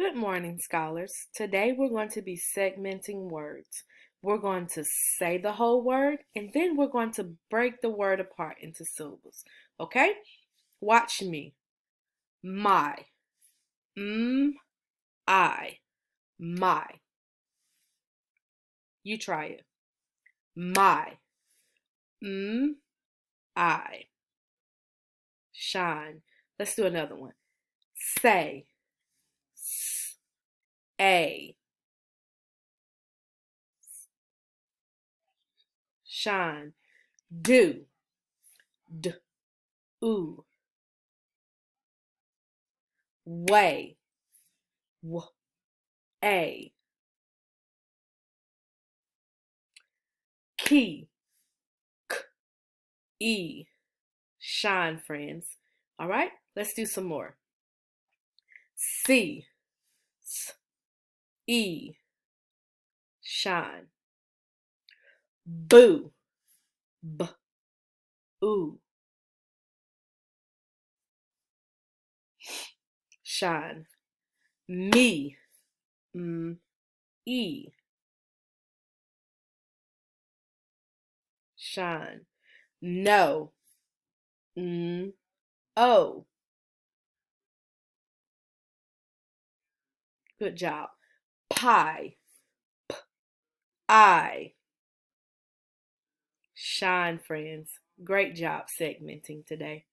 Good morning, scholars. Today we're going to be segmenting words. We're going to say the whole word and then we're going to break the word apart into syllables. Okay? Watch me. My. I. My. You try it. My. I. Shine. Let's do another one. Say. A. Shine. Do. D. Oo. Way. W. A. Key. K. E. Shine, friends. All right, let's do some more. C. S. E. Shine. Boo. B. Oo. Shine. Me. E. Shine. No. O. Good job. Pie. I. Shine, friends. Great job segmenting today.